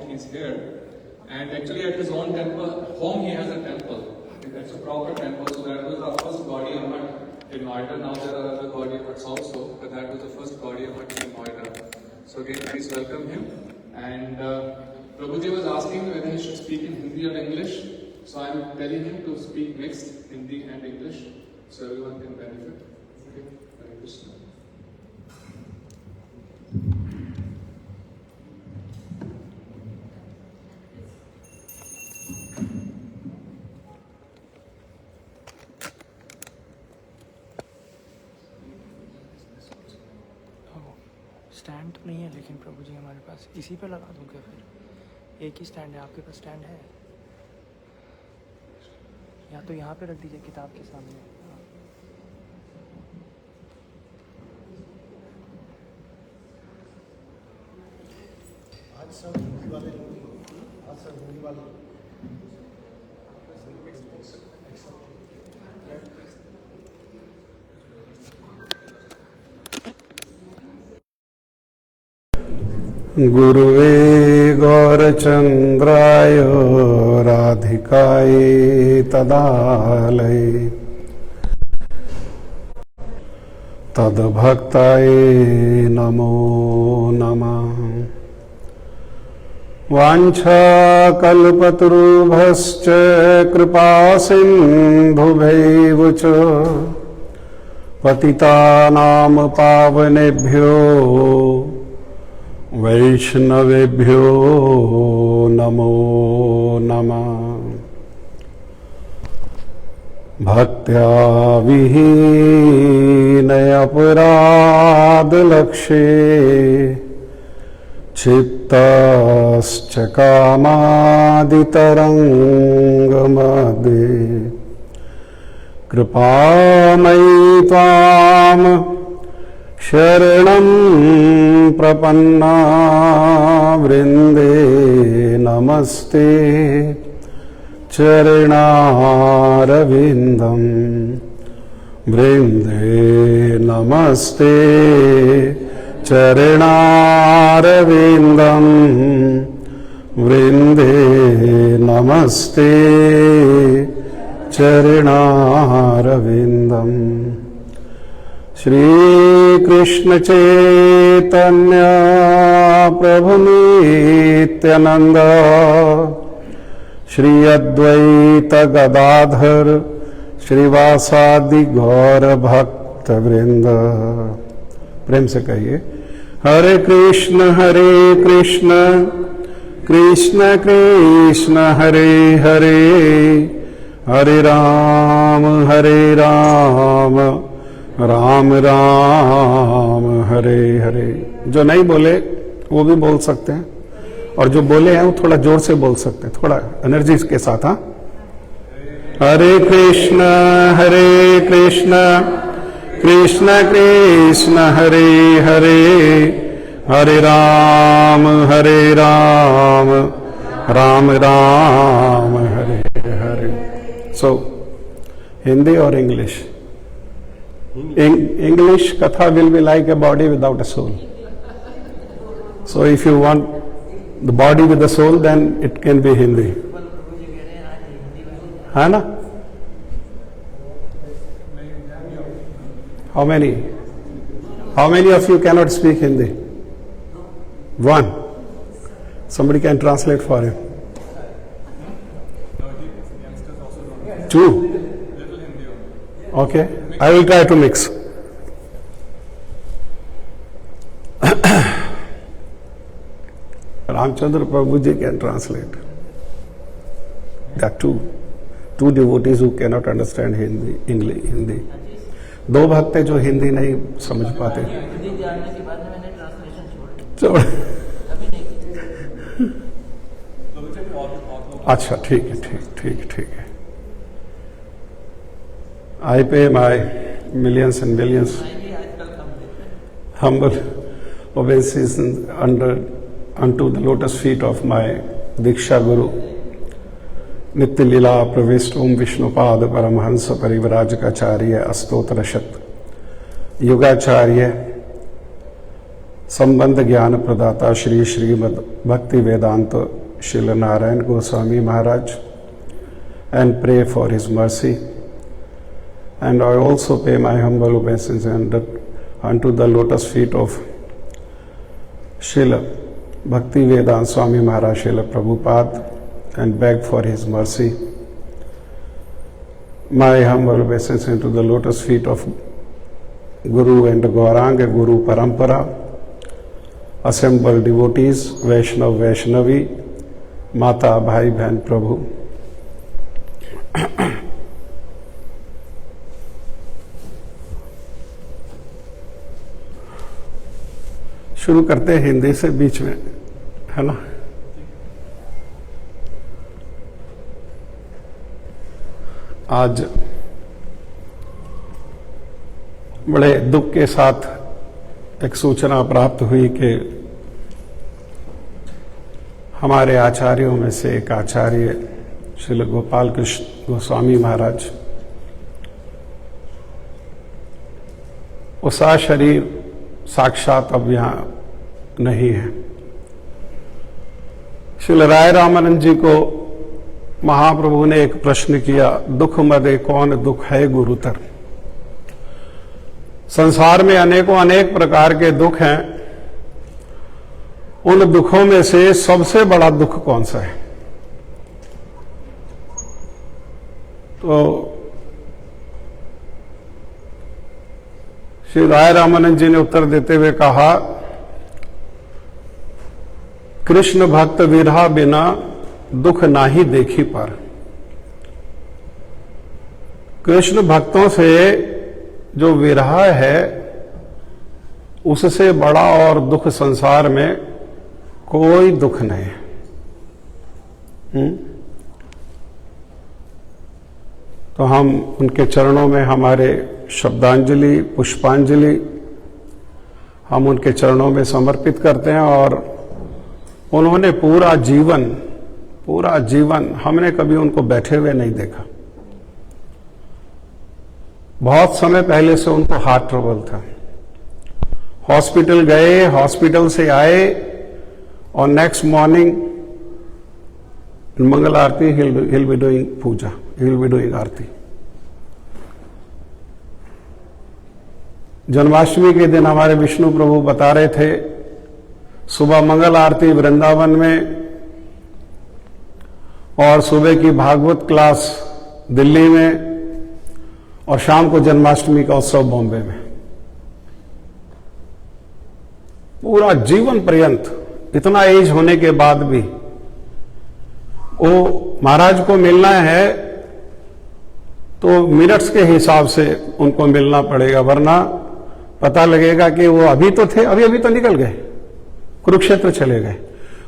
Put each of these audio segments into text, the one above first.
he's here. And actually at his own temple, home he has a temple. That's a proper temple. So that was our first Gaudiya Math in Noida. Now there are other Gaudiya Maths also, but that was the first Gaudiya Math in Noida. So again, please welcome him. And Prabhuji was asking whether he should speak in Hindi or English. So I'm telling him to speak mixed Hindi and English, so everyone can benefit. Okay, Hare Krishna. Stand तो नहीं है लेकिन प्रभु जी हमारे पास, इसी पे लगा दूँ क्या? फिर एक ही स्टैंड है, आपके पास स्टैंड है? या तो यहाँ पे रख दीजिए किताब के सामने। आज सब हिंदी वाले लोग, आज सब हिंदी वाले गुरुवे गौरचन्द्राय राधिकाय तदालये तद्भक्ताय नमो नमः। वाञ्छाकल्पतरुभ्यश्च कृपासिन्धुभ्यैव च पतितानां पावनेभ्यो वैष्णवेभ्यो नमो नमः। भक्त्या विहीनय अपराधलक्ष्ये क्षिप्तश्च कामादितरङ्गमध्ये कृपामयि त्वाम् शरणं प्रपन्ना वृन्दे नमस्ते चरणारविन्दं वृन्दे नमस्ते चरणारविन्दं वृन्दे नमस्ते चरणारविन्दम्। श्री कृष्ण चैतन्य प्रभु नित्यानंद श्री अद्वैत गदाधर श्रीवासादि गौर भक्त वृंद। प्रेम से कहिए हरे कृष्ण कृष्ण कृष्ण हरे हरे, हरे राम राम राम हरे हरे। जो नहीं बोले वो भी बोल सकते हैं, और जो बोले हैं वो थोड़ा जोर से बोल सकते हैं, थोड़ा एनर्जी के साथ। हाँ, हरे कृष्ण कृष्ण कृष्ण हरे हरे, हरे राम राम राम हरे हरे। सो हिंदी और English. English katha will be like a body without a soul. So if you want the body with the soul, then it can be Hindi. है ना? How many of you cannot speak Hindi? One. Somebody can translate for him. Two. Okay, I will try to mix. Ramchandra Prabhuji can translate. There are two devotees who cannot understand Hindi. दो भक्त हैं जो हिंदी नहीं समझ पाते। अच्छा, ठीक है। I pay my millions and billions humble obeisance unto the lotus feet of my Diksha Guru, Nitya Lila Pravist Om Vishnupad Paramhansa Parivrajakacharya Astotrashat Yugacharya संबंध ज्ञान प्रदाता श्री श्रीमद् भक्ति वेदांत Srila Narayan Goswami Maharaj and pray for his mercy. And I also pay my humble obeisance unto the lotus feet of Srila Bhakti Vedanta Swami Maharaj, Srila Prabhupada, and beg for his mercy. My humble obeisance unto the lotus feet of Guru and Gauranga Guru Parampara, assembled devotees, Vaishnav, Vaishnavi, Mata, Bhai, Bहन, Prabhu. शुरू करते हैं हिंदी से बीच में, है ना। आज बड़े दुख के साथ एक सूचना प्राप्त हुई कि हमारे आचार्यों में से एक आचार्य श्रील गोपाल कृष्ण गोस्वामी महाराज उसा शरीर साक्षात अब यहाँ नहीं है। श्रील राय रामानंद जी को महाप्रभु ने एक प्रश्न किया, दुख मदे कौन दुख है गुरुतर। संसार में अनेक प्रकार के दुख हैं, उन दुखों में से सबसे बड़ा दुख कौन सा है? तो श्री राय रामानंद जी ने उत्तर देते हुए कहा, कृष्ण भक्त विरहा बिना दुख नाही देखी पर। कृष्ण भक्तों से जो विरह है उससे बड़ा और दुख संसार में कोई दुख नहीं है। तो हम उनके चरणों में हमारे शब्दांजलि, पुष्पांजलि हम उनके चरणों में समर्पित करते हैं। और उन्होंने पूरा जीवन हमने कभी उनको बैठे हुए नहीं देखा। बहुत समय पहले से उनको हार्ट ट्रबल था, हॉस्पिटल गए, हॉस्पिटल से आए और next morning mangal aarti he'll be doing puja, he'll be doing aarti. Janmashtami के दिन हमारे विष्णु प्रभु बता रहे थे, सुबह मंगल आरती वृंदावन में और सुबह की भागवत क्लास दिल्ली में और शाम को जन्माष्टमी का उत्सव बॉम्बे में। पूरा जीवन पर्यंत इतना एज होने के बाद भी वो महाराज को मिलना है तो मिनट्स के हिसाब से उनको मिलना पड़ेगा, वरना पता लगेगा कि वो अभी तो थे, अभी तो निकल गए, कुरुक्षेत्र चले गए।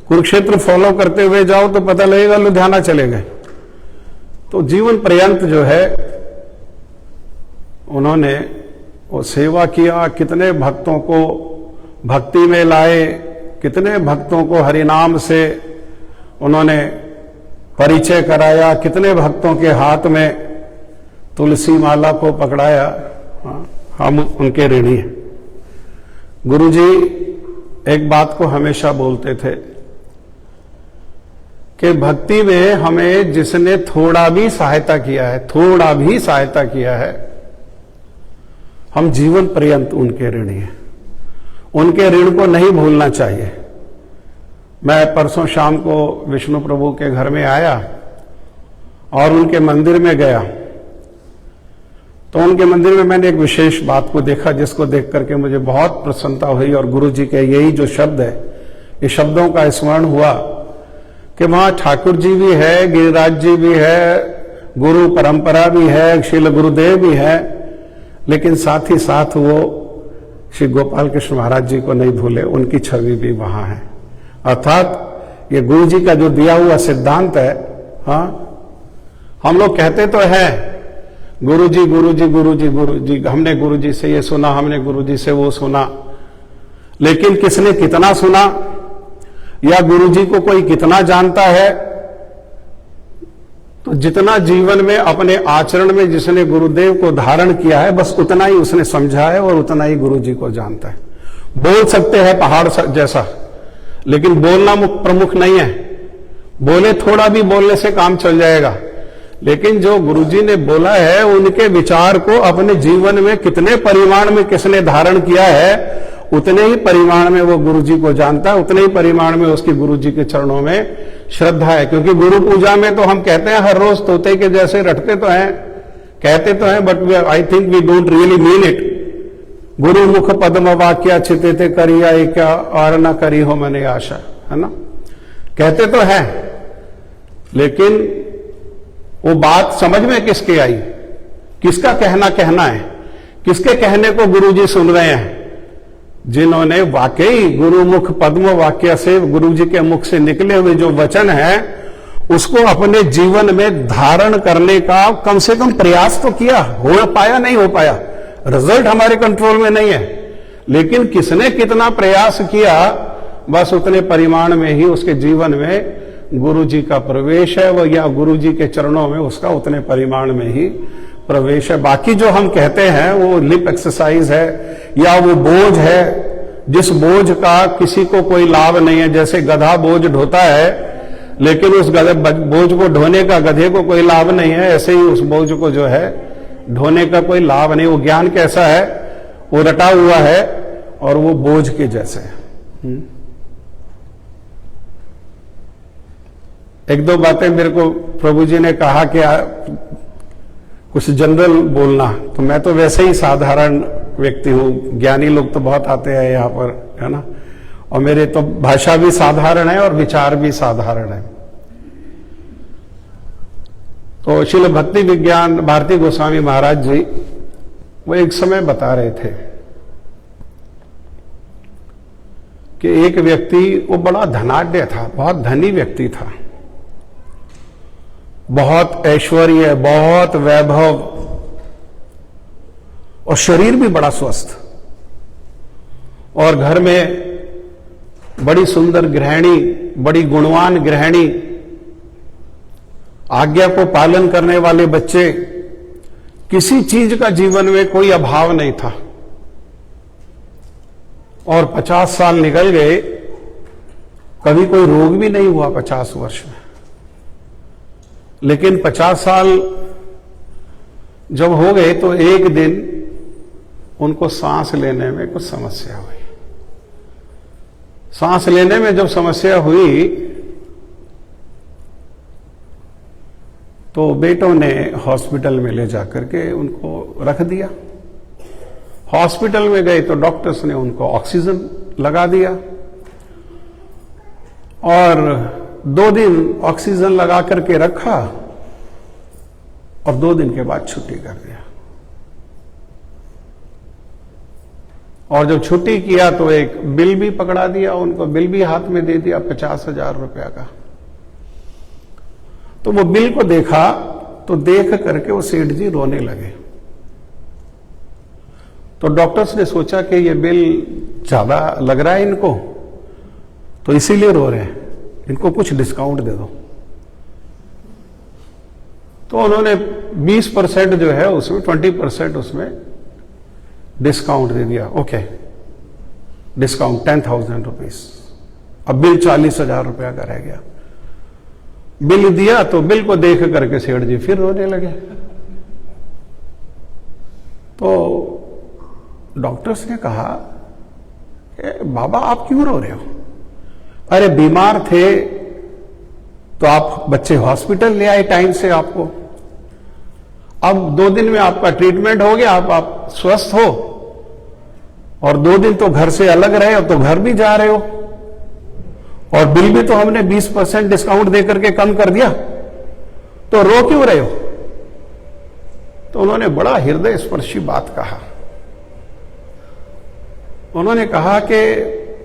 कुरुक्षेत्र फॉलो करते हुए जाओ तो पता लगेगा लुधियाना चले गए। तो जीवन पर्यंत जो है उन्होंने वो सेवा किया, कितने भक्तों को भक्ति में लाए, कितने भक्तों को हरिनाम से उन्होंने परिचय कराया, कितने भक्तों के हाथ में तुलसी माला को पकड़ाया। हम उनके ऋणी हैं। गुरुजी एक बात को हमेशा बोलते थे कि भक्ति में हमें जिसने थोड़ा भी सहायता किया है, हम जीवन पर्यंत उनके ऋणी हैं। उनके ऋण को नहीं भूलना चाहिए। मैं परसों शाम को विष्णु प्रभु के घर में आया और उनके मंदिर में गया, तो उनके मंदिर में मैंने एक विशेष बात को देखा जिसको देख करके मुझे बहुत प्रसन्नता हुई। और गुरु जी के यही जो शब्द है, ये शब्दों का स्मरण हुआ कि वहां ठाकुर जी भी है, गिरिराज जी भी है, गुरु परंपरा भी है, श्रील गुरुदेव भी है, लेकिन साथ ही साथ वो श्री गोपाल कृष्ण महाराज जी को नहीं भूले, उनकी छवि भी वहां है। अर्थात ये गुरु जी का जो दिया हुआ सिद्धांत है। हाँ, हम लोग कहते तो है गुरु जी गुरु जी गुरु जी गुरु जी, हमने गुरु जी से ये सुना, हमने गुरु जी से वो सुना, लेकिन किसने कितना सुना या गुरु जी को कोई कितना जानता है? तो जितना जीवन में अपने आचरण में जिसने गुरुदेव को धारण किया है, बस उतना ही उसने समझा है और उतना ही गुरु जी को जानता है। बोल सकते हैं पहाड़ जैसा, लेकिन बोलना प्रमुख नहीं है, बोले थोड़ा भी बोलने से काम चल जाएगा, लेकिन जो गुरुजी ने बोला है उनके विचार को अपने जीवन में कितने परिमाण में किसने धारण किया है, उतने ही परिमाण में वो गुरुजी को जानता है, उतने ही परिमाण में उसकी गुरुजी के चरणों में श्रद्धा है। क्योंकि गुरु पूजा में तो हम कहते हैं हर रोज तोते के जैसे रटते तो हैं, कहते तो हैं, but I think we don't really mean it. गुरु मुख पद्म वाक्या चिते करिया क्या और न करी हो मने आशा, है ना, कहते तो हैं, लेकिन वो बात समझ में किसके आई, किसका कहना है, किसके कहने को गुरुजी सुन रहे हैं? जिन्होंने वाकई गुरुमुख पद्म वाक्य से, गुरुजी के मुख से निकले हुए जो वचन है उसको अपने जीवन में धारण करने का कम से कम प्रयास तो किया। हो पाया नहीं हो पाया, रिजल्ट हमारे कंट्रोल में नहीं है, लेकिन किसने कितना प्रयास किया, बस उतने परिमाण में ही उसके जीवन में गुरुजी का प्रवेश है, वो या गुरुजी के चरणों में उसका उतने परिमाण में ही प्रवेश है। बाकी जो हम कहते हैं वो लिप एक्सरसाइज है या वो बोझ है, जिस बोझ का किसी को कोई लाभ नहीं है। जैसे गधा बोझ ढोता है, लेकिन उस बोझ को ढोने का गधे को कोई लाभ नहीं है, ऐसे ही उस बोझ को जो है ढोने का कोई लाभ नहीं। वो ज्ञान कैसा है, वो रटा हुआ है और वो बोझ के जैसे है। एक दो बातें मेरे को प्रभु जी ने कहा कि कुछ जनरल बोलना, तो मैं तो वैसे ही साधारण व्यक्ति हूं, ज्ञानी लोग तो बहुत आते हैं यहाँ पर, है ना, और मेरे तो भाषा भी साधारण है और विचार भी साधारण है। तो श्रील भक्ति विज्ञान भारती गोस्वामी महाराज जी वो एक समय बता रहे थे कि एक व्यक्ति, वो बड़ा धनाढ्य था, बहुत धनी व्यक्ति था, बहुत ऐश्वर्य, बहुत वैभव और शरीर भी बड़ा स्वस्थ, और घर में बड़ी सुंदर गृहिणी, बड़ी गुणवान गृहिणी, आज्ञा को पालन करने वाले बच्चे, किसी चीज का जीवन में कोई अभाव नहीं था। और 50 साल निकल गए, कभी कोई रोग भी नहीं हुआ 50 वर्ष में। लेकिन 50 साल जब हो गए तो एक दिन उनको सांस लेने में कुछ समस्या हुई। सांस लेने में जब समस्या हुई तो बेटों ने हॉस्पिटल में ले जाकर के उनको रख दिया। हॉस्पिटल में गए तो डॉक्टर्स ने उनको ऑक्सीजन लगा दिया और 2 दिन ऑक्सीजन लगा करके रखा और 2 दिन के बाद छुट्टी कर दिया। और जब छुट्टी किया तो एक बिल भी पकड़ा दिया उनको, बिल भी हाथ में दे दिया 50,000 रुपया का। तो वो बिल को देखा तो देख करके वो सेठ जी रोने लगे। तो डॉक्टर्स ने सोचा कि ये बिल ज्यादा लग रहा है इनको, तो इसीलिए रो रहे हैं, इनको कुछ डिस्काउंट दे दो। तो उन्होंने 20% जो है उसमें 20% उसमें डिस्काउंट दे दिया। Okay, discount 10,000 rupees. अब बिल 40,000 रुपया का रह गया। बिल दिया तो बिल को देख करके सेठ जी फिर रोने लगे। तो डॉक्टर्स ने कहा बाबा आप क्यों रो रहे हो? अरे बीमार थे तो आप बच्चे हॉस्पिटल ले आए टाइम से आपको, अब 2 दिन में आपका ट्रीटमेंट हो गया, आप स्वस्थ हो, और 2 दिन तो घर से अलग रहे, अब तो घर भी जा रहे हो, और बिल भी तो हमने 20% डिस्काउंट देकर के कम कर दिया, तो रो क्यों रहे हो? तो उन्होंने बड़ा हृदय स्पर्शी बात कहा। उन्होंने कहा कि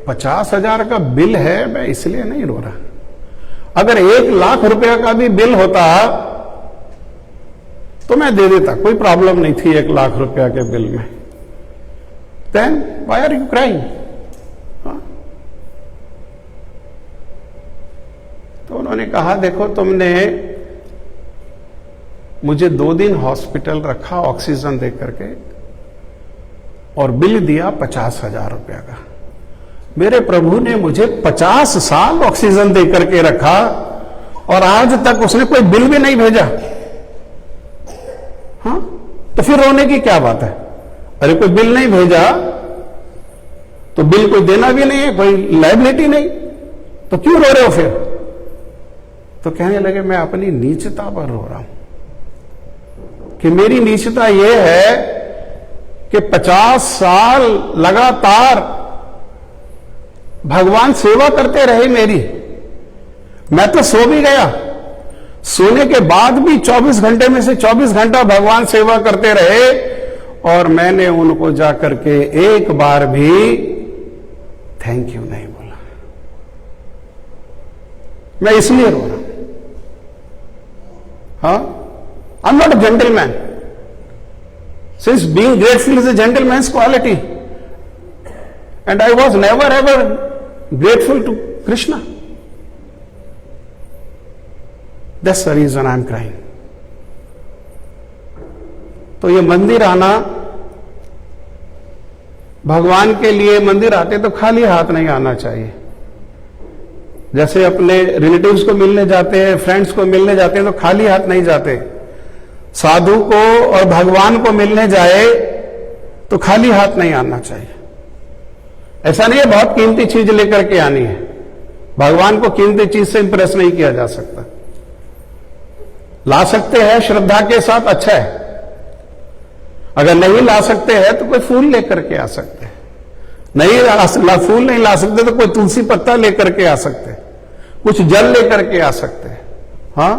50,000 का बिल है, मैं इसलिए नहीं रो रहा। अगर 1 लाख रुपया का भी बिल होता तो मैं दे देता, कोई प्रॉब्लम नहीं थी 1 लाख रुपया के बिल में। Then why are you crying? तो उन्होंने कहा देखो तुमने मुझे 2 दिन हॉस्पिटल रखा ऑक्सीजन दे करके और बिल दिया 50,000 रुपया का। मेरे प्रभु ने मुझे 50 साल ऑक्सीजन दे करके रखा और आज तक उसने कोई बिल भी नहीं भेजा। हाँ, तो फिर रोने की क्या बात है? अरे कोई बिल नहीं भेजा तो बिल कोई देना भी नहीं है, कोई लायबिलिटी नहीं, तो क्यों रो रहे हो फिर? तो कहने लगे मैं अपनी नीचता पर रो रहा हूं कि मेरी नीचता यह है कि 50 साल लगातार भगवान सेवा करते रहे मेरी, मैं तो सो भी गया, सोने के बाद भी 24 घंटे में से 24 घंटा भगवान सेवा करते रहे, और मैंने उनको जाकर के एक बार भी थैंक यू नहीं बोला। मैं इसलिए रो रहा हूं। हाँ, I am not a gentleman, since being grateful is a gentleman's quality, and I was never ever grateful to Krishna. That's the reason I'm crying. तो ये मंदिर आना, भगवान के लिए मंदिर आते तो खाली हाथ नहीं आना चाहिए। जैसे अपने रिलेटिव्स को मिलने जाते हैं, फ्रेंड्स को मिलने जाते हैं, तो खाली हाथ नहीं जाते। साधु को और भगवान को मिलने जाए तो खाली हाथ नहीं आना चाहिए। ऐसा नहीं है बहुत कीमती चीज लेकर के आनी है, भगवान को कीमती चीज से इंप्रेस नहीं किया जा सकता। ला सकते हैं श्रद्धा के साथ, अच्छा है। अगर नहीं ला सकते हैं तो कोई फूल लेकर के आ सकते हैं, नहीं फूल नहीं ला सकते तो कोई तुलसी पत्ता लेकर के आ सकते हैं, कुछ जल लेकर के आ सकते हैं। हाँ,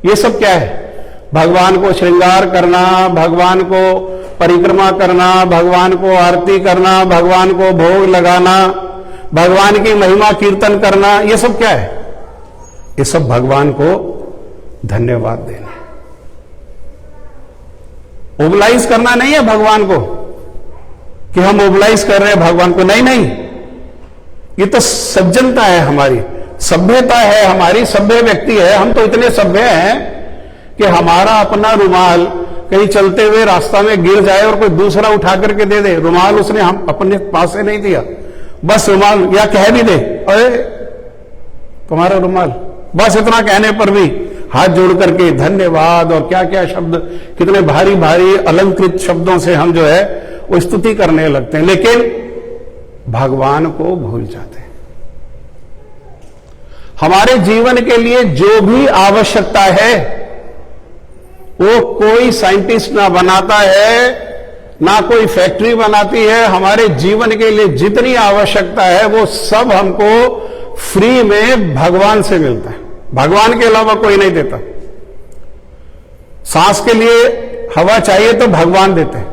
ये सब क्या है? भगवान को श्रृंगार करना, भगवान को परिक्रमा करना, भगवान को आरती करना, भगवान को भोग लगाना, भगवान की महिमा कीर्तन करना, ये सब क्या है? ये सब भगवान को धन्यवाद देना, मोबिलाइज करना नहीं है भगवान को कि हम मोबिलाइज कर रहे हैं भगवान को। नहीं नहीं, ये तो सज्जनता है हमारी, सभ्यता है हमारी, सभ्य व्यक्ति है। हम तो इतने सभ्य हैं कि हमारा अपना रुमाल कहीं चलते हुए रास्ता में गिर जाए और कोई दूसरा उठा करके दे दे, रुमाल उसने हम अपने पास से नहीं दिया, बस रुमाल, या कह भी दे अरे तुम्हारा रुमाल, बस इतना कहने पर भी हाथ जोड़ करके धन्यवाद और क्या क्या शब्द, कितने भारी भारी अलंकृत शब्दों से हम जो है वो स्तुति करने लगते हैं, लेकिन भगवान को भूल जाते हैं। हमारे जीवन के लिए जो भी आवश्यकता है वो कोई साइंटिस्ट ना बनाता है, ना कोई फैक्ट्री बनाती है। हमारे जीवन के लिए जितनी आवश्यकता है वो सब हमको फ्री में भगवान से मिलता है, भगवान के अलावा कोई नहीं देता। सांस के लिए हवा चाहिए तो भगवान देते हैं,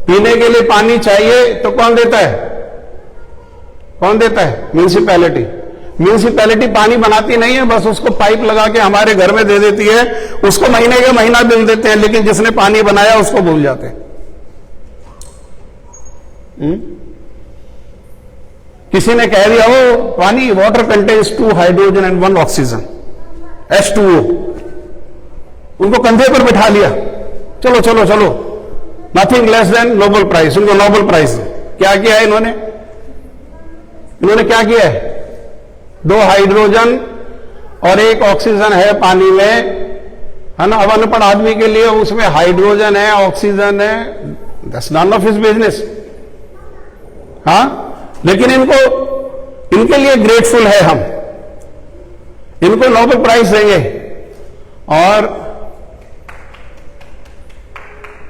पीने के लिए पानी चाहिए तो कौन देता है? कौन देता है? म्यूनिसिपैलिटी। म्यूनिसिपैलिटी पानी बनाती नहीं है, बस उसको पाइप लगा के हमारे घर में दे देती है, उसको महीने के महीना बिल देते हैं, लेकिन जिसने पानी बनाया उसको भूल जाते हैं। किसी ने कह दिया हो पानी, water contains 2 hydrogen and 1 oxygen, H2O, उनको कंधे पर बिठा लिया, चलो चलो चलो, nothing less than Nobel prize, उनको नोबेल प्राइज। क्या किया है इन्होंने? इन्होंने क्या किया है? 2 हाइड्रोजन और 1 ऑक्सीजन है पानी में, है ना। अब अनपढ़ आदमी के लिए उसमें हाइड्रोजन है, ऑक्सीजन है, that's none of his business. हाँ, लेकिन इनके लिए ग्रेटफुल है हम, इनको नोबेल प्राइज देंगे।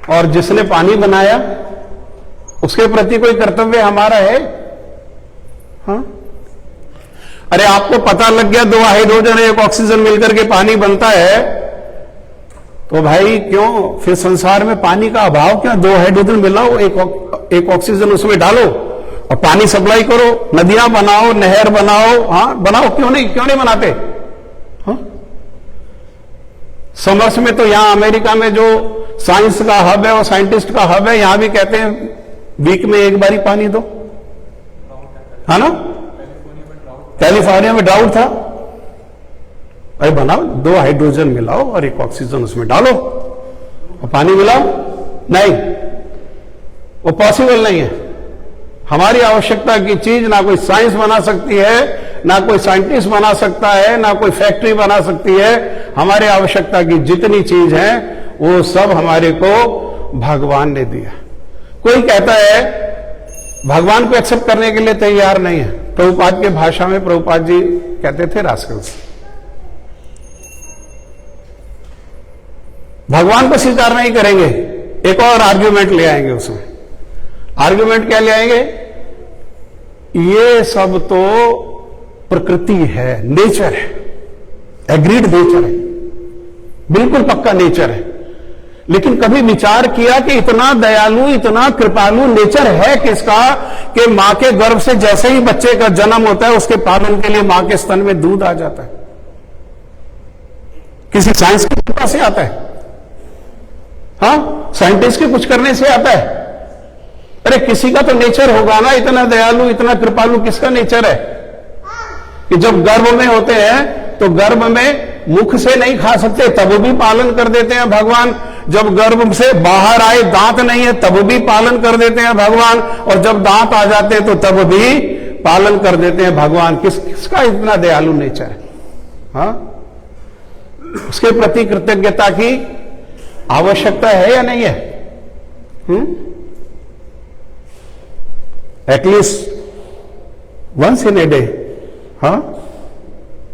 और जिसने पानी बनाया उसके प्रति कोई कर्तव्य हमारा है? हाँ, अरे आपको पता लग गया 2 हाइड्रोजन 1 ऑक्सीजन मिलकर के पानी बनता है, तो भाई क्यों फिर संसार में पानी का अभाव? क्या 2 हाइड्रोजन मिलाओ, 1 ऑक्सीजन उसमें डालो और पानी सप्लाई करो, नदियां बनाओ, नहर बनाओ। हाँ बनाओ, क्यों नहीं बनाते? हाँ, समर्स में तो यहां अमेरिका में जो साइंस का हब है और साइंटिस्ट का हब है, यहां भी कहते हैं वीक में 1 बारी पानी दो, है ना। कैलिफोर्निया में ड्राउट था, अरे बनाओ, 2 हाइड्रोजन मिलाओ और 1 ऑक्सीजन उसमें डालो और पानी मिलाओ। नहीं, वो पॉसिबल नहीं है। हमारी आवश्यकता की चीज ना कोई साइंस बना सकती है, ना कोई साइंटिस्ट बना सकता है, ना कोई फैक्ट्री बना सकती है। हमारे आवश्यकता की जितनी चीज है वो सब हमारे को भगवान ने दिया। कोई कहता है भगवान को एक्सेप्ट करने के लिए तैयार नहीं है। प्रभुपाद के भाषा में प्रभुपाद जी कहते थे रास्कल्स, भगवान को स्वीकार नहीं करेंगे। एक और आर्ग्यूमेंट ले आएंगे उसमें। आर्ग्यूमेंट क्या ले आएंगे? ये सब तो प्रकृति है, नेचर है, एग्रीड नेचर है, बिल्कुल पक्का नेचर है। लेकिन कभी विचार किया कि इतना दयालु, इतना कृपालु नेचर है किसका कि मां के गर्भ से जैसे ही बच्चे का जन्म होता है उसके पालन के लिए मां के स्तन में दूध आ जाता है? किसी साइंस की कृपा से आता है? हाँ, साइंटिस्ट के कुछ करने से आता है? अरे किसी का तो नेचर होगा ना, इतना दयालु, इतना कृपालु किसका नेचर है कि जब गर्भ में होते हैं तो गर्भ में मुख से नहीं खा सकते तब भी पालन कर देते हैं भगवान। जब गर्भ से बाहर आए दांत नहीं है तब भी पालन कर देते हैं भगवान, और जब दांत आ जाते हैं तो तब भी पालन कर देते हैं भगवान। किसका इतना दयालु नेचर है? हाँ, उसके प्रति कृतज्ञता की आवश्यकता है या नहीं है? At least once in a day हाँ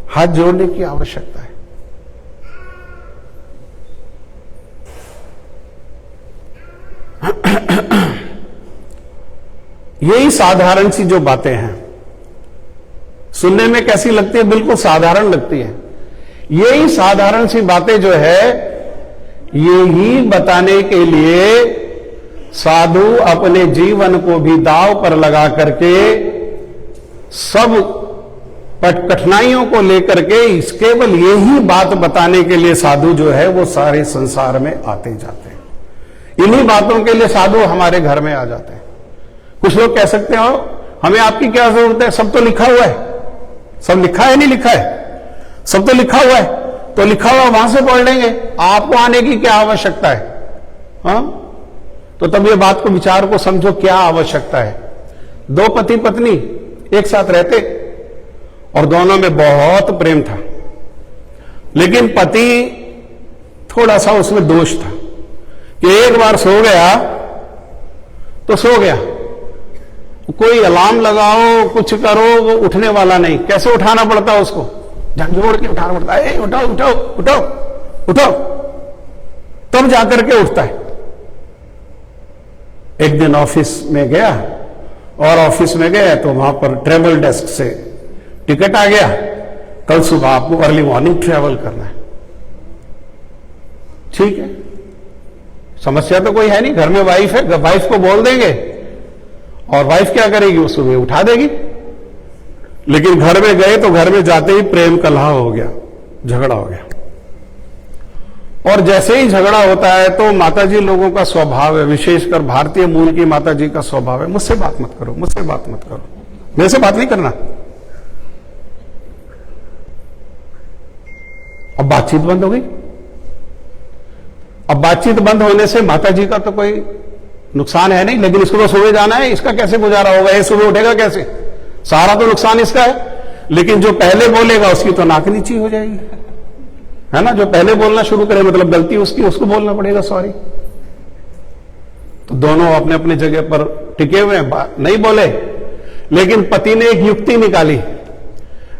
हाथ जोड़ने की आवश्यकता है। यही साधारण सी जो बातें हैं, सुनने में कैसी लगती है? बिल्कुल साधारण लगती है। यही साधारण सी बातें जो है, यही बताने के लिए साधु अपने जीवन को भी दांव पर लगा करके सब कठिनाइयों को लेकर के केवल यही बात बताने के लिए साधु जो है वो सारे संसार में आते जाते हैं। इन्हीं बातों के लिए साधु हमारे घर में आ जाते हैं। कुछ लोग कह सकते हो हमें आपकी क्या जरूरत है, सब तो लिखा हुआ है। सब लिखा है, नहीं लिखा है? सब तो लिखा हुआ है, तो लिखा हुआ वहां से पढ़ लेंगे, आपको आने की क्या आवश्यकता है? हाँ, तो तब ये बात को, विचार को समझो, क्या आवश्यकता है। दो पति पत्नी एक साथ रहते और दोनों में बहुत प्रेम था, लेकिन पति थोड़ा सा उसमें दोष था कि एक बार सो गया तो सो गया, कोई अलार्म लगाओ कुछ करो वो उठने वाला नहीं। कैसे उठाना पड़ता है उसको? झकझोड़ के उठाना पड़ता है, उठाओ उठाओ उठाओ उठाओ, तब जाकर के उठता है। एक दिन ऑफिस में गया और ऑफिस में गया तो वहां पर ट्रेवल डेस्क से टिकट आ गया, कल सुबह आपको अर्ली मॉर्निंग ट्रेवल करना है। ठीक है, समस्या तो कोई है नहीं, घर में वाइफ है, वाइफ को बोल देंगे और वाइफ क्या करेगी, वो सुबह उठा देगी। लेकिन घर में गए तो घर में जाते ही प्रेम कलह हो गया, झगड़ा हो गया। और जैसे ही झगड़ा होता है तो माताजी लोगों का स्वभाव है, विशेषकर भारतीय मूल की माताजी का स्वभाव है, मुझसे बात मत करो, मुझसे बात मत करो, मेरे से बात नहीं करना। अब बातचीत बंद हो गई। अब बातचीत बंद होने से माताजी का तो कोई नुकसान है नहीं, लेकिन इसको तो सुबह जाना है, इसका कैसे गुजारा होगा? ये सुबह उठेगा कैसे? सारा तो नुकसान इसका है। लेकिन जो पहले बोलेगा उसकी तो नाक नीची हो जाएगी, है ना? जो पहले बोलना शुरू करे मतलब गलती उसकी, उसको बोलना पड़ेगा सॉरी। तो दोनों अपने अपने जगह पर टिके हुए हैं, नहीं बोले। लेकिन पति ने एक युक्ति निकाली,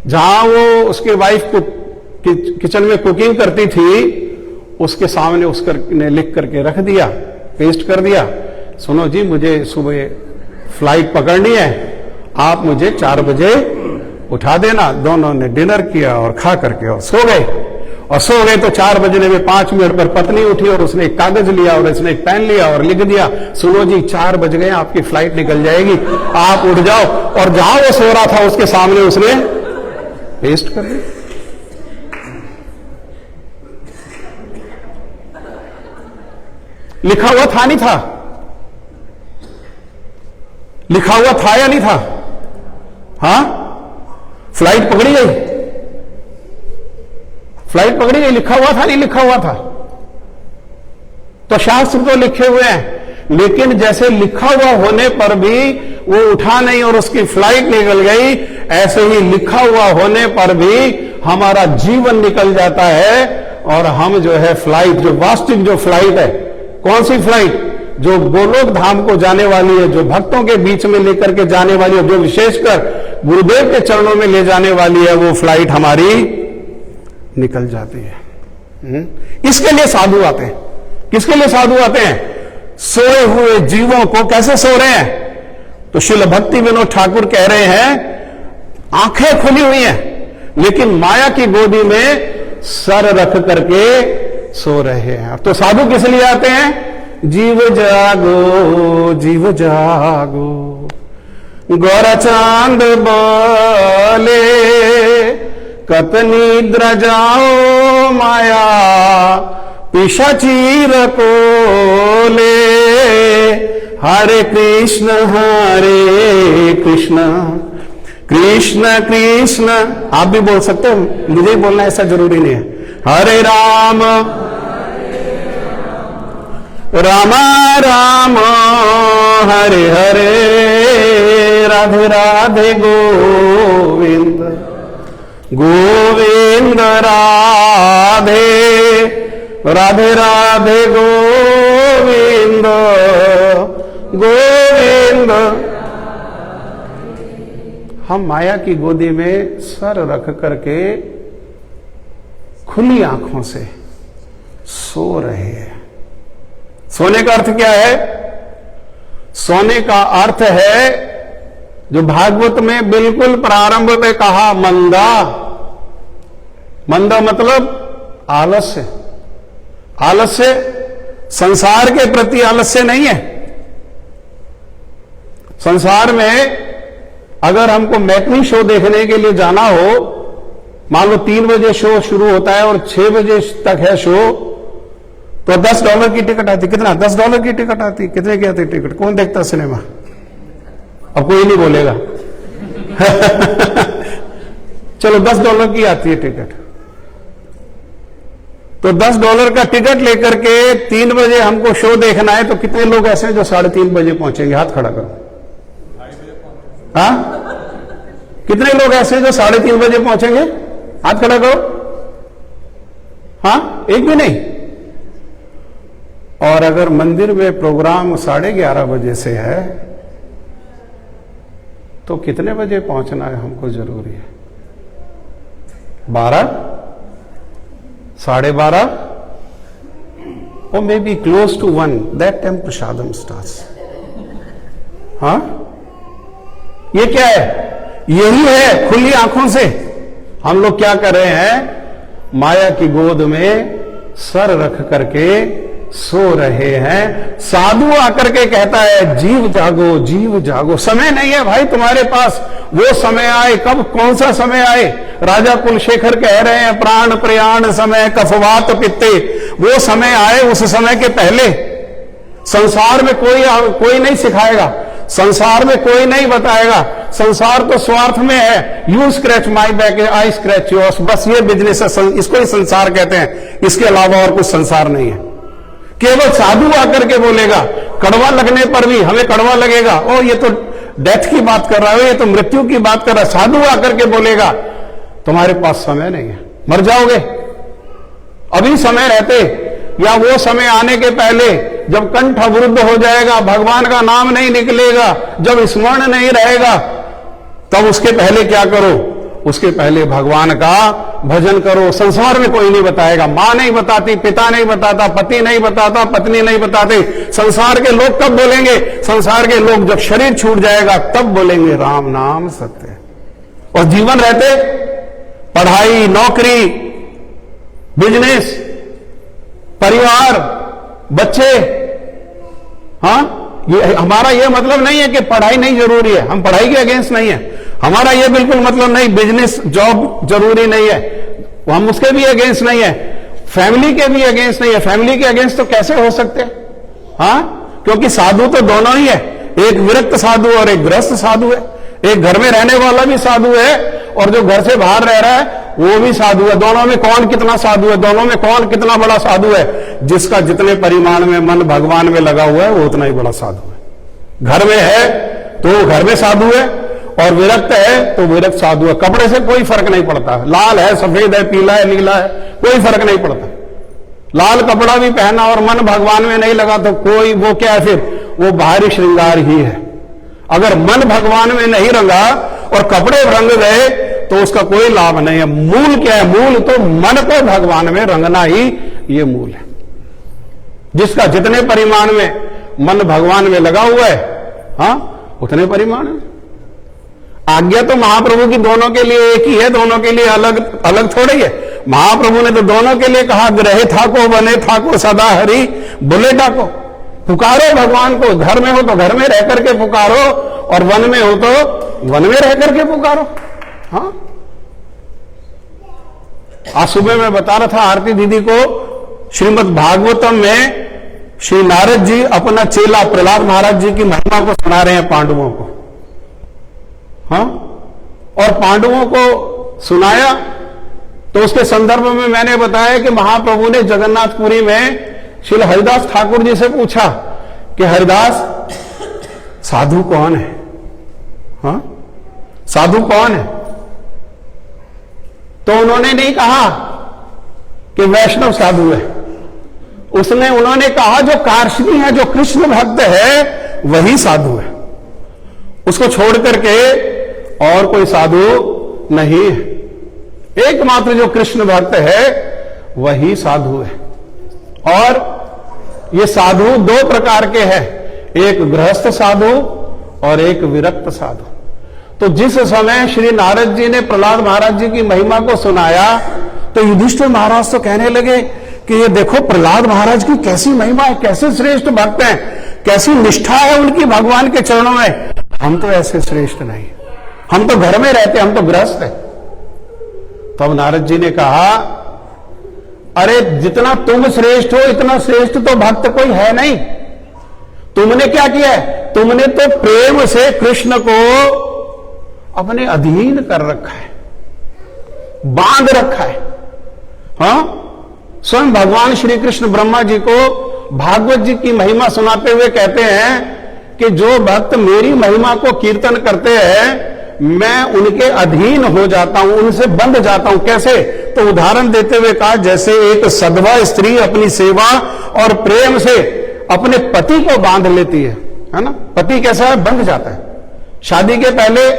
जहां वो उसके वाइफ को किचन में कुकिंग करती थी, उसके सामने उसने लिख करके रख दिया, पेस्ट कर दिया, सुनो जी मुझे सुबह फ्लाइट पकड़नी है, आप मुझे 4 बजे उठा देना। दोनों ने डिनर किया और खा करके और सो गए। और सो गए तो 4 बजने में 5 मिनट पर पत्नी उठी और उसने एक कागज लिया और उसने एक पेन लिया और लिख दिया, सुनो जी 4 बज गए, आपकी फ्लाइट निकल जाएगी, आप उठ जाओ। और जहां वो सो रहा था उसके सामने उसने पेस्ट कर दिया। लिखा हुआ था नहीं था? लिखा हुआ था या नहीं था? हां, फ्लाइट पकड़ी गई, फ्लाइट पकड़ी गई। लिखा हुआ था नहीं लिखा हुआ था? तो शास्त्र तो लिखे हुए हैं, लेकिन जैसे लिखा हुआ होने पर भी वो उठा नहीं और उसकी फ्लाइट निकल गई, ऐसे ही लिखा हुआ होने पर भी हमारा जीवन निकल जाता है और हम जो है फ्लाइट, जो वास्तविक जो फ्लाइट है, कौन सी फ्लाइट? जो गोलोक धाम को जाने वाली है, जो भक्तों के बीच में लेकर के जाने वाली है, जो विशेषकर गुरुदेव के चरणों में ले जाने वाली है, वो फ्लाइट हमारी निकल जाती है। इसके लिए साधु आते हैं। किसके लिए साधु आते हैं? सोए हुए जीवों को कैसे सो रहे हैं? तो श्रील भक्ति विनोद ठाकुर कह रहे हैं आंखें खुली हुई हैं लेकिन माया की गोदी में सर रख करके सो रहे हैं। तो साधु किस लिए आते हैं? जीव जागो जीव जागो, गौर चांद बोले कत निद्र जाओ माया पिशाचीर कोले, हरे कृष्ण कृष्ण कृष्ण। आप भी बोल सकते हो, मुझे ही बोलना ऐसा जरूरी नहीं है। हरे राम राम राम हरे हरे, राधे राधे गोविंद गोविंद राधे राधे राधे गोविंद गोविंद। हम माया की गोदी में सर रख करके खुली आंखों से सो रहे हैं। सोने का अर्थ क्या है? सोने का अर्थ है जो भागवत में बिल्कुल प्रारंभ में कहा, मंदा। मंदा मतलब आलस्य। आलस्य संसार के प्रति आलस्य नहीं है। संसार में अगर हमको मैटनी शो देखने के लिए जाना हो, मान लो 3 बजे शो शुरू होता है और 6 बजे तक है शो, तो $10 की टिकट आती। कितना? $10 की टिकट आती। कितने की आती टिकट? कौन देखता सिनेमा? अब कोई नहीं बोलेगा। चलो $10 की आती है टिकट। तो $10 का टिकट लेकर के 3 बजे हमको शो देखना है, तो कितने लोग ऐसे हैं जो 3:30 बजे पहुंचेंगे? हाथ खड़ा करो। हाँ, कितने लोग ऐसे हैं जो 3:30 बजे पहुंचेंगे? हाथ खड़ा करो। हाँ, एक भी नहीं। और अगर मंदिर में प्रोग्राम 11:30 बजे से है, तो कितने बजे पहुंचना है हमको जरूरी है? 12, 12:30, or maybe close to 1. That time prasadam starts. हाँ, ये क्या है? यही है खुली आंखों से हम लोग क्या कर रहे हैं? माया की गोद में सर रख करके सो रहे हैं। साधु आकर के कहता है जीव जागो जीव जागो। समय नहीं है भाई तुम्हारे पास। वो समय आए, कब? कौन सा समय आए? राजा कुलशेखर कह रहे हैं प्राण प्रयाण समय कफवात पित्ते। वो समय आए, उस समय के पहले। संसार में कोई नहीं सिखाएगा, संसार में कोई नहीं बताएगा। संसार तो स्वार्थ में है। You scratch my back, I scratch yours. बस ये बिजनेस है, इसको ही संसार कहते हैं। इसके अलावा और कुछ संसार नहीं है। केवल साधु आकर के बोलेगा, कड़वा लगने पर भी हमें कड़वा लगेगा, ओ ये तो डेथ की बात कर रहा है, ये तो मृत्यु की बात कर रहा है। साधु आकर के बोलेगा तुम्हारे पास समय नहीं है, मर जाओगे। अभी समय रहते या वो समय आने के पहले जब कंठ अवरुद्ध हो जाएगा, भगवान का नाम नहीं निकलेगा, जब स्मरण नहीं रहेगा, तब उसके पहले क्या करो? उसके पहले भगवान का भजन करो। संसार में कोई नहीं बताएगा। मां नहीं बताती, पिता नहीं बताता, पति नहीं बताता, पत्नी नहीं बताते। संसार के लोग कब बोलेंगे? संसार के लोग जब शरीर छूट जाएगा तब बोलेंगे राम नाम सत्य। और जीवन रहते पढ़ाई, नौकरी, बिजनेस, परिवार, बच्चे। हाँ, ये हमारा ये मतलब नहीं है कि पढ़ाई नहीं जरूरी है। हम पढ़ाई के अगेंस्ट नहीं है। हमारा ये बिल्कुल मतलब नहीं बिजनेस जॉब जरूरी नहीं है, हम उसके भी अगेंस्ट नहीं है। फैमिली के भी अगेंस्ट नहीं है। फैमिली के अगेंस्ट तो कैसे हो सकते? हाँ, क्योंकि साधु तो दोनों ही है। एक विरक्त साधु और एक गृहस्थ साधु है। एक घर में रहने वाला भी साधु है और जो घर से बाहर रह रहा है वो भी साधु है। दोनों में कौन कितना साधु है, दोनों में कौन कितना बड़ा साधु है? जिसका जितने परिमाण में मन भगवान में लगा हुआ है वो उतना ही बड़ा साधु है। घर में है तो घर में साधु है, और विरक्त है तो विरक्त साधु है। कपड़े से कोई फर्क नहीं पड़ता, लाल है, सफेद है, पीला है, नीला है, कोई फर्क नहीं पड़ता। लाल कपड़ा भी पहना और मन भगवान में नहीं लगा तो कोई, वो क्या है फिर? वो बाहरी श्रृंगार ही है। अगर मन भगवान में नहीं रंगा और कपड़े रंग गए तो उसका कोई लाभ नहीं है। मूल क्या है? मूल तो मन को भगवान में रंगना ही ये मूल है। जिसका जितने परिमाण में मन भगवान में लगा हुआ है, हाँ, उतने परिमाण में। आज्ञा तो महाप्रभु की दोनों के लिए एक ही है, दोनों के लिए अलग अलग थोड़ी है। महाप्रभु ने तो दोनों के लिए कहा, ग्रहे थाको बने थाको सदा हरि बोले डाको। पुकारो भगवान को, घर में हो तो घर में रह करके पुकारो, और वन में हो तो वन में रह करके पुकारो। हाँ, आज सुबह मैं बता रहा था आरती दीदी को, श्रीमद् भागवतम में श्री नारद जी अपना चेला प्रहलाद महाराज जी की महिमा को सुना रहे हैं पांडवों को। हाँ, और पांडवों को सुनाया तो उसके संदर्भ में मैंने बताया कि महाप्रभु ने जगन्नाथपुरी में श्री हरिदास ठाकुर जी से पूछा कि हरिदास, साधु कौन है? हाँ, साधु कौन है? तो उन्होंने नहीं कहा कि वैष्णव साधु है, उन्होंने कहा जो कार्ष्णी है, जो कृष्ण भक्त है, वही साधु है। उसको छोड़ करके और कोई साधु नहीं है। एकमात्र जो कृष्ण भक्त है वही साधु है। और ये साधु दो प्रकार के हैं, एक गृहस्थ साधु और एक विरक्त साधु। तो जिस समय श्री नारद जी ने प्रहलाद महाराज जी की महिमा को सुनाया तो युधिष्ठिर महाराज तो कहने लगे कि ये देखो प्रहलाद महाराज की कैसी महिमा है, कैसे श्रेष्ठ भक्त हैं, कैसी निष्ठा है उनकी भगवान के चरणों में। हम तो ऐसे श्रेष्ठ नहीं, हम तो घर में रहते, हम तो गृहस्थ हैं। तो अब नारद जी ने कहा, अरे जितना तुम श्रेष्ठ हो इतना श्रेष्ठ तो भक्त कोई है नहीं। तुमने क्या किया है? तुमने तो प्रेम से कृष्ण को अपने अधीन कर रखा है, बांध रखा है। हाँ, स्वयं भगवान श्री कृष्ण ब्रह्मा जी को भागवत जी की महिमा सुनाते हुए कहते हैं कि जो भक्त मेरी महिमा को कीर्तन करते हैं मैं उनके अधीन हो जाता हूं, उनसे बंध जाता हूं। कैसे? तो उदाहरण देते हुए कहा, जैसे एक सधवा स्त्री अपनी सेवा और प्रेम से अपने पति को बांध लेती है ना। पति कैसा है? बंध जाता है। शादी के पहले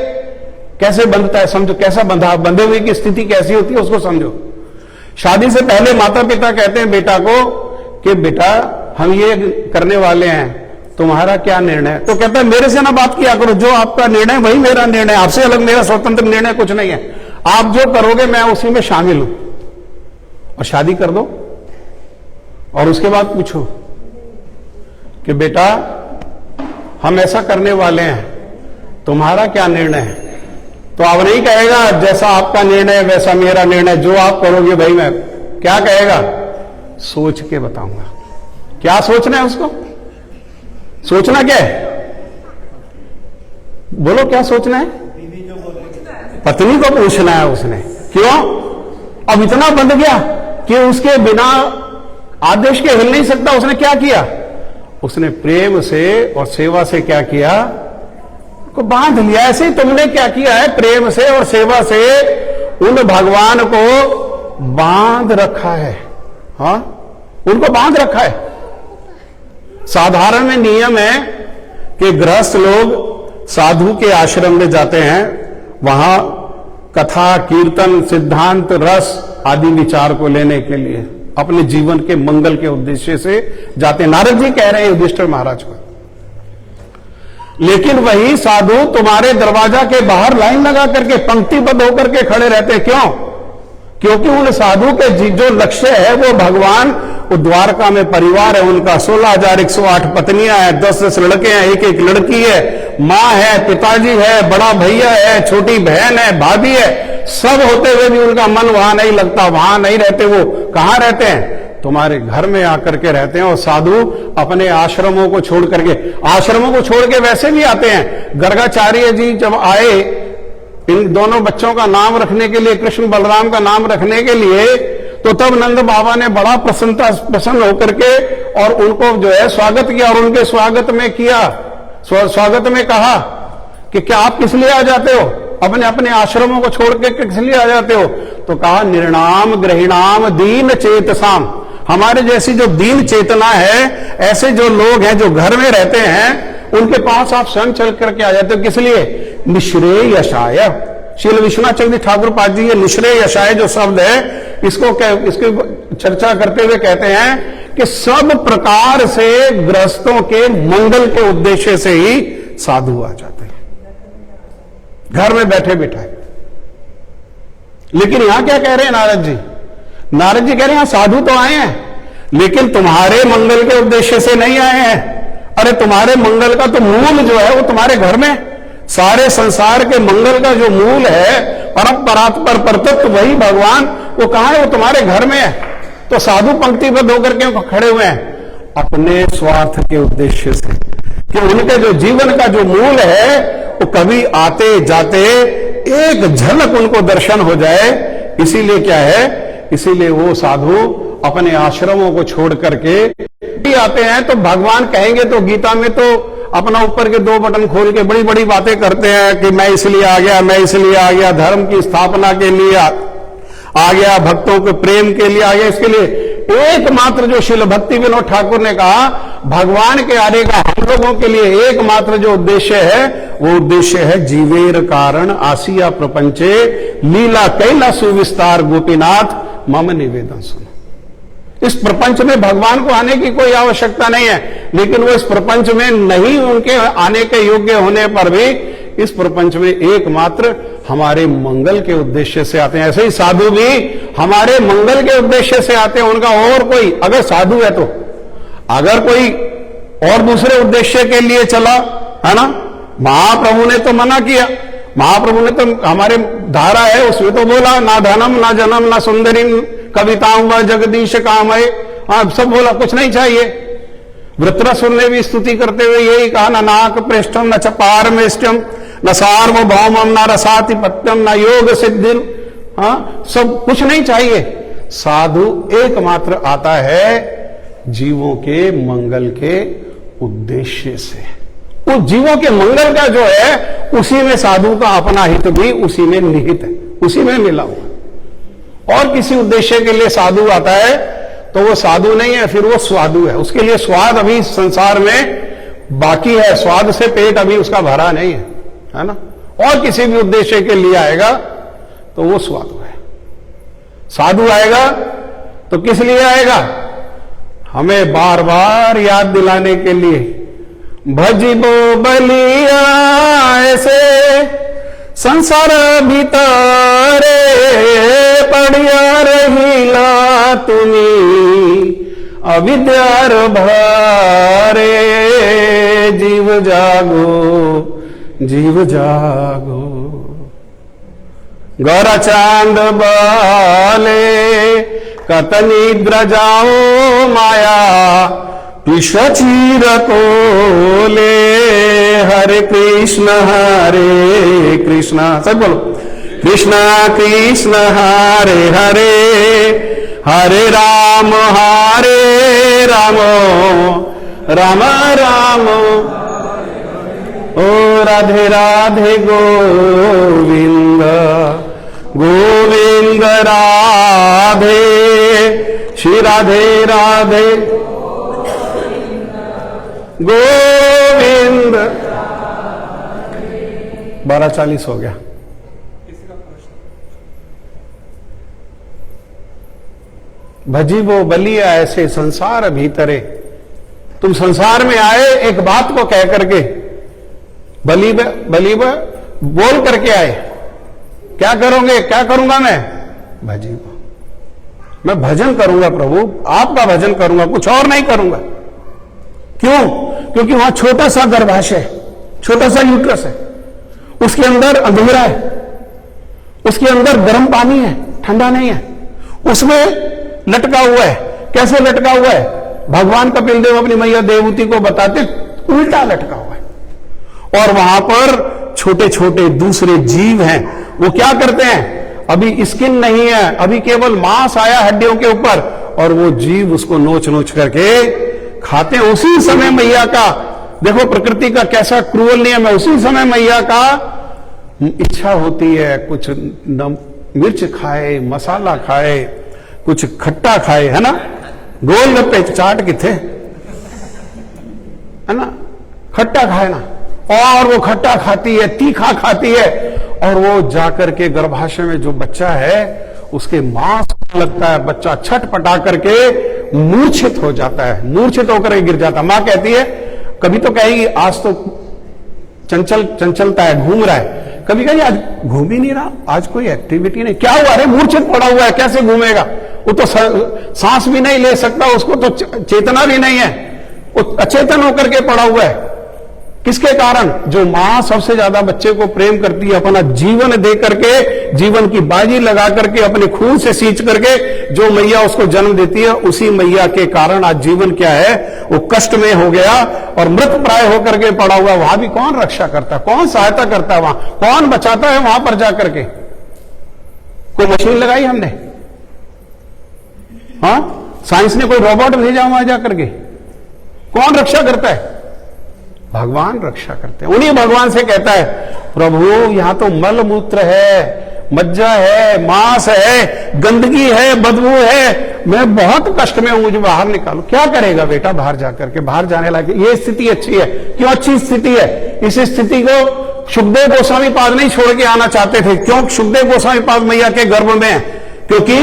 कैसे बंधता है? समझो कैसा बंधा, बंधे हुए की स्थिति कैसी होती है उसको समझो। शादी से पहले माता पिता कहते हैं बेटा को कि बेटा हम ये करने वाले हैं, तुम्हारा क्या निर्णय है? तो कहता है मेरे से ना बात किया करो, जो आपका निर्णय वही मेरा निर्णय, आपसे अलग मेरा स्वतंत्र निर्णय कुछ नहीं है। आप जो करोगे मैं उसी में शामिल हूं। और शादी कर दो और उसके बाद पूछो कि बेटा हम ऐसा करने वाले हैं, तुम्हारा क्या निर्णय है? तो आप नहीं कहेगा जैसा आपका निर्णय वैसा मेरा निर्णय, जो आप करोगे भाई मैं, क्या कहेगा? सोच के बताऊंगा। क्या सोचना है उसको? सोचना क्या है? बोलो क्या सोचना है? पत्नी को पूछना है उसने। क्यों? अब इतना बंध गया कि उसके बिना आदेश के हिल नहीं सकता। उसने क्या किया? उसने प्रेम से और सेवा से क्या किया? को बांध लिया। ऐसे ही तुमने क्या किया है? प्रेम से और सेवा से उन भगवान को बांध रखा है। हाँ, उनको बांध रखा है। साधारण में नियम है कि गृहस्थ लोग साधु के आश्रम में जाते हैं, वहां कथा कीर्तन सिद्धांत रस आदि विचार को लेने के लिए अपने जीवन के मंगल के उद्देश्य से जाते हैं। नारद जी कह रहे हैं युधिष्ठिर महाराज को। लेकिन वही साधु तुम्हारे दरवाजा के बाहर लाइन लगा करके पंक्तिबद्ध होकर के खड़े रहते हैं। क्यों? क्योंकि उन साधु के जो लक्ष्य है वो भगवान, वो द्वारका में परिवार है उनका, 16,108 पत्नियां हैं, 10-10 लड़के हैं, एक लड़की है, माँ है, पिताजी है, बड़ा भैया है, छोटी बहन है, भाभी है। सब होते हुए भी उनका मन वहां नहीं लगता, वहां नहीं रहते। वो कहां रहते हैं? तुम्हारे घर में आकर के रहते हैं। और साधु अपने आश्रमों को छोड़ करके, आश्रमों को छोड़ के वैसे भी आते हैं। गर्गाचार्य जी जब आए इन दोनों बच्चों का नाम रखने के लिए, कृष्ण बलराम का नाम रखने के लिए, तो तब नंद बाबा ने बड़ा प्रसन्न होकर के और उनको जो है स्वागत किया, और उनके स्वागत में कहा कि क्या आप किस लिए आ जाते हो, अपने अपने आश्रमों को छोड़ के किस लिए आ जाते हो? तो कहा निर्णाम गृहिणाम दीन चेतसाम, हमारे जैसी जो दीन चेतना है, ऐसे जो लोग हैं जो घर में रहते हैं, उनके पास आप स्वयं चल करके आ जाते हो। किस लिए? निश्रेय यशाय। श्रील विश्वनाथ चंद्र ठाकुर पाद जी ये निश्रेय यशाय जो शब्द है, इसकी चर्चा करते हुए कहते हैं कि सब प्रकार से गृहस्थों के मंगल के उद्देश्य से ही साधु आ जाते हैं घर में बैठे बैठाए। लेकिन यहां क्या कह रहे हैं नारद जी? नारद जी कह रहे हैं साधु तो आए हैं, लेकिन तुम्हारे मंगल के उद्देश्य से नहीं आए हैं। अरे तुम्हारे मंगल का तो मूल जो है वो तुम्हारे घर में, सारे संसार के मंगल का जो मूल है, परम परात्पर परतत्व वही भगवान, वो कहां है? वो तुम्हारे घर में है। तो साधु पंक्तिबद्ध होकर के खड़े हुए हैं अपने स्वार्थ के उद्देश्य से, कि उनके जो जीवन का जो मूल है वो कभी आते जाते एक झलक उनको दर्शन हो जाए। इसीलिए क्या है? इसीलिए वो साधु अपने आश्रमों को छोड़ करके आते हैं। तो भगवान कहेंगे तो गीता में तो अपना ऊपर के 2 बटन खोल के बड़ी बड़ी बातें करते हैं कि मैं इसलिए आ गया, मैं इसलिए आ गया, धर्म की स्थापना के लिए आ गया, भक्तों के प्रेम के लिए आ गया। इसके लिए एकमात्र जो श्रील भक्ति विनोद ठाकुर ने कहा, भगवान के आने का हम लोगों के लिए एकमात्र जो उद्देश्य है, वो उद्देश्य है जीवेर कारण आसिया प्रपंचे लीला कैला सुविस्तार गोपीनाथ मम निवेदन सुनो। इस प्रपंच में भगवान को आने की कोई आवश्यकता नहीं है, लेकिन वो इस प्रपंच में नहीं उनके आने के योग्य होने पर भी इस प्रपंच में एकमात्र हमारे मंगल के उद्देश्य से आते हैं। ऐसे ही साधु भी हमारे मंगल के उद्देश्य से आते हैं। उनका और कोई अगर साधु है तो, अगर कोई और दूसरे उद्देश्य के लिए चला है ना, महाप्रभु ने तो मना किया। महाप्रभु ने तो हमारे धारा है उसमें तो बोला, ना धनम ना जन्म ना सुंदरी कविताओं व जगदीश कामय, सब बोला, कुछ नहीं चाहिए। वृत्रसुर ने भी स्तुति करते हुए यही कहा, न नाक पृष्ठम न च पारमेष्टम न सार्वभौमम न रसातिपत्यम न योग सिद्धि, सब कुछ नहीं चाहिए। साधु एकमात्र आता है जीवों के मंगल के उद्देश्य से। उस जीवों के मंगल का जो है, उसी में साधु का अपना हित भी उसी में निहित है, उसी में मिला हुआ। और किसी उद्देश्य के लिए साधु आता है तो वो साधु नहीं है, फिर वो स्वादु है। उसके लिए स्वाद अभी संसार में बाकी है, स्वाद से पेट अभी उसका भरा नहीं है ना। और किसी भी उद्देश्य के लिए आएगा तो वो स्वादु है। साधु आएगा तो किस लिए आएगा? हमें बार बार याद दिलाने के लिए, भजिबो बलिया ऐसे संसार भीतरे पड़िया रहिला तुमी अविद्यार भारे, जीव जागो जीव जागो। गौरा चांद बाले कत निद्र जाओ माया विश्व चीर को ले। हरे कृष्ण सब बोलो, कृष्ण कृष्ण हरे हरे, हरे राम राम राम ओ राधे राधे गोविंद गोविंद राधे, श्री राधे राधे गोविंद। 12:40 हो गया। भजी वो बलिया ऐसे संसार भीतरे, तुम संसार में आए एक बात को कह करके, बली बोल करके आए। क्या करोगे? क्या करूंगा मैं? भजी वो, मैं भजन करूंगा प्रभु, आपका भजन करूंगा, कुछ और नहीं करूंगा। क्यों? क्योंकि वहां छोटा सा गर्भाशय है, छोटा सा यूट्रस है, उसके अंदर अंधेरा है, उसके अंदर गर्म पानी है, ठंडा नहीं है, उसमें लटका हुआ है। कैसे लटका हुआ है? भगवान कपिल देव अपनी मैया देवहूति को बताते उल्टा लटका हुआ है। और वहां पर छोटे छोटे दूसरे जीव हैं, वो क्या करते हैं, अभी स्किन नहीं है, अभी केवल मांस आया हड्डियों के ऊपर, और वो जीव उसको नोच नोच करके खाते हैं। उसी समय मैया का, देखो प्रकृति का कैसा क्रूअल नियम है, उसी समय मैया का इच्छा होती है कुछ मिर्च खाए, मसाला खाए, कुछ खट्टा खाए, है ना, गोलगप्पे चाट किथे, है ना, खट्टा खाए ना, और वो खट्टा खाती है, तीखा खाती है, और वो जाकर के गर्भाशय में जो बच्चा है उसके मांस लगता है, बच्चा छटपटा करके मूर्छित हो जाता है, मूर्छित होकर के गिर जाता है। मां कहती है, कभी तो कहेगी आज तो चंचलता है, घूम रहा है, कभी कहेगी आज घूम ही नहीं रहा, आज कोई एक्टिविटी नहीं, क्या हुआ, अरे मूर्छित पड़ा हुआ है, कैसे घूमेगा, वो तो सांस भी नहीं ले सकता, उसको तो चेतना भी नहीं है, वो अचेतन होकर के पड़ा हुआ है। किसके कारण, जो मां सबसे ज्यादा बच्चे को प्रेम करती है, अपना जीवन दे करके, जीवन की बाजी लगा करके, अपने खून से सींच करके जो मैया उसको जन्म देती है, उसी मैया के कारण आज जीवन क्या है, वो कष्ट में हो गया और मृत प्राय होकर के पड़ा हुआ। वहां भी कौन रक्षा करता है, कौन सहायता करता है, वहां कौन बचाता है, वहां पर जाकर के कोई मशीन लगाई हमने, हाँ, साइंस ने कोई रोबोट भेजा वहां जाकर के, कौन रक्षा करता है, भगवान रक्षा करते हैं। उन्हीं भगवान से कहता है, प्रभु यहां तो मल मूत्र है, मज्जा है, मांस है, गंदगी है, बदबू है, मैं बहुत कष्ट में हूं, मुझे बाहर निकालो। क्या करेगा बेटा बाहर जाकर के, बाहर जाने लायक ये स्थिति अच्छी है, क्यों अच्छी स्थिति है, इस स्थिति को सुखदेव गोस्वामी पाद नहीं छोड़ के आना चाहते थे। क्यों सुखदेव गोस्वामी पाद मैया के गर्भ में, क्योंकि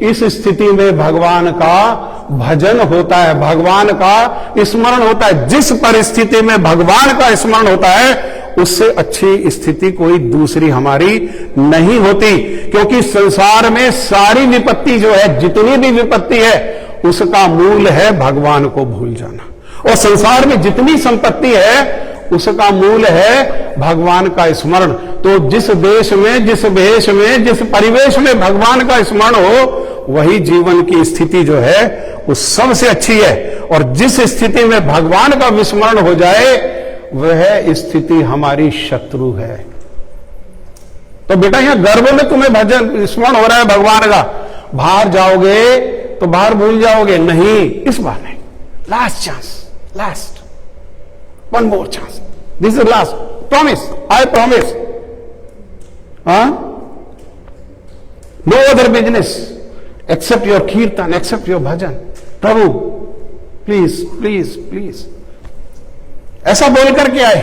इस स्थिति में भगवान का भजन होता है, भगवान का स्मरण होता है। जिस परिस्थिति में भगवान का स्मरण होता है, उससे अच्छी स्थिति कोई दूसरी हमारी नहीं होती, क्योंकि संसार में सारी विपत्ति जो है, जितनी भी विपत्ति है, उसका मूल है भगवान को भूल जाना, और संसार में जितनी संपत्ति है उसका मूल है भगवान का स्मरण। तो जिस देश में, जिस भेष में, जिस परिवेश में भगवान का स्मरण हो, वही जीवन की स्थिति जो है वो सबसे अच्छी है। और जिस स्थिति में भगवान का विस्मरण हो जाए, वह स्थिति हमारी शत्रु है। तो बेटा यहां गर्भ में तुम्हें भजन स्मरण हो रहा है भगवान का, बाहर जाओगे तो बाहर भूल जाओगे, नहीं, इस बार नहीं, last chance, last one more chance, this is last promise, I promise, no other business except your kirtan, except your bhajan, Prabhu please please please, ऐसा बोल करके आए।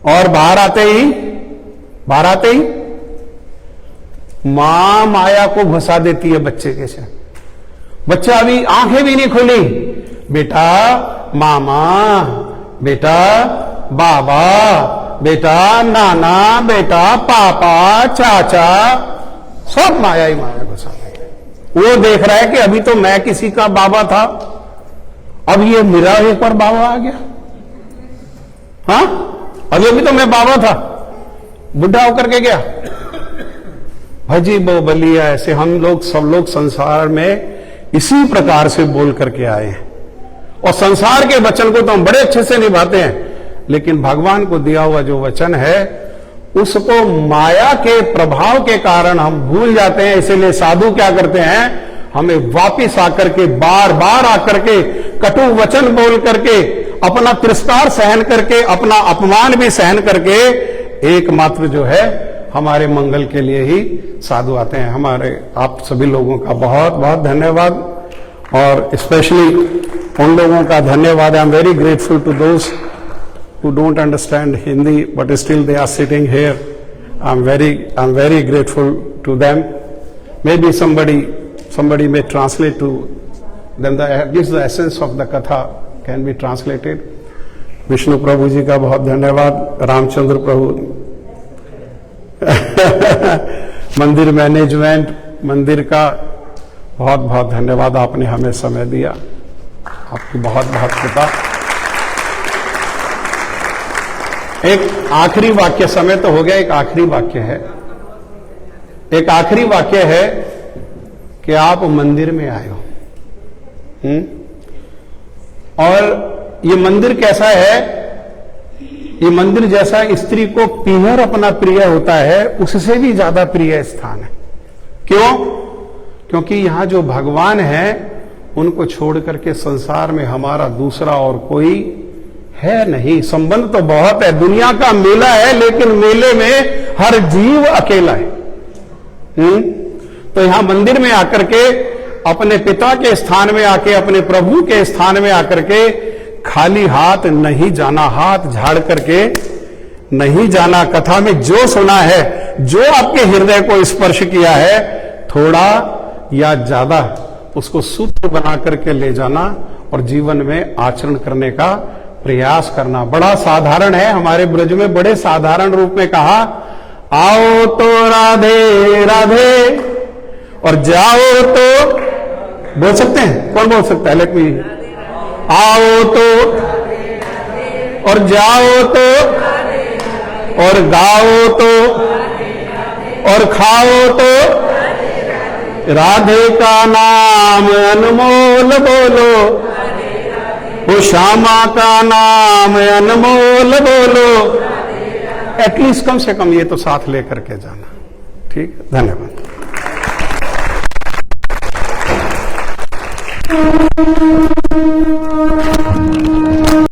और बाहर आते ही मां माया को घुसा देती है बच्चे के साथ। बच्चा अभी आंखें भी नहीं खुली, बेटा मामा, बेटा बाबा, बेटा नाना, बेटा पापा, चाचा, सब माया ही माया घुसा देती। वो देख रहा है कि अभी तो मैं किसी का बाबा था, अब ये मेरा एक बार बाबा आ गया, हाँ, अभी तो मैं बाबा था, बुढ़ा होकर के गया। भजी बो बलिया, ऐसे हम लोग सब लोग संसार में इसी प्रकार से बोल करके आए हैं, और संसार के वचन को तो हम बड़े अच्छे से निभाते हैं, लेकिन भगवान को दिया हुआ जो वचन है उसको माया के प्रभाव के कारण हम भूल जाते हैं। इसीलिए साधु क्या करते हैं, हमें वापिस आकर के, बार बार आकर के कटु वचन बोल करके, अपना तिरस्कार सहन करके, अपना अपमान भी सहन करके, एकमात्र जो है हमारे मंगल के लिए ही साधु आते हैं। हमारे आप सभी लोगों का बहुत बहुत धन्यवाद, और स्पेशली उन लोगों का धन्यवाद। I am very grateful to those who don't understand Hindi but still they are sitting here. I'm very grateful to them. Maybe somebody may translate to them, at least the essence of the katha can be translated. Vishnu Prabhu ji का बहुत धन्यवाद, रामचंद्र प्रभु, मंदिर management, मंदिर का बहुत बहुत धन्यवाद, आपने हमें समय दिया, आपकी बहुत बहुत कृपा। एक आखिरी वाक्य, समय तो हो गया, एक आखिरी वाक्य है, एक आखिरी वाक्य है कि आप मंदिर में आए हो, और ये मंदिर कैसा है, ये मंदिर जैसा स्त्री को पीहर अपना प्रिय होता है, उससे भी ज्यादा प्रिय स्थान है। क्यों? क्योंकि यहां जो भगवान है उनको छोड़ करके संसार में हमारा दूसरा और कोई है नहीं। संबंध तो बहुत है, दुनिया का मेला है, लेकिन मेले में हर जीव अकेला है। तो यहां मंदिर में आकर के, अपने पिता के स्थान में आके, अपने प्रभु के स्थान में आकर के खाली हाथ नहीं जाना, हाथ झाड़ करके नहीं जाना। कथा में जो सुना है, जो आपके हृदय को स्पर्श किया है, थोड़ा या ज्यादा उसको सूत्र बना करके ले जाना और जीवन में आचरण करने का प्रयास करना। बड़ा साधारण है, हमारे ब्रज में बड़े साधारण रूप में कहा, आओ तो राधे राधे और जाओ तो, बोल सकते हैं? कौन बोल सकता है? Let me. आओ तो और जाओ तो और गाओ तो और खाओ तो, राधे का नाम अनमोल बोलो, वो श्यामा का नाम अनमोल बोलो। एटलीस्ट कम से कम ये तो साथ लेकर के जाना। ठीक, धन्यवाद।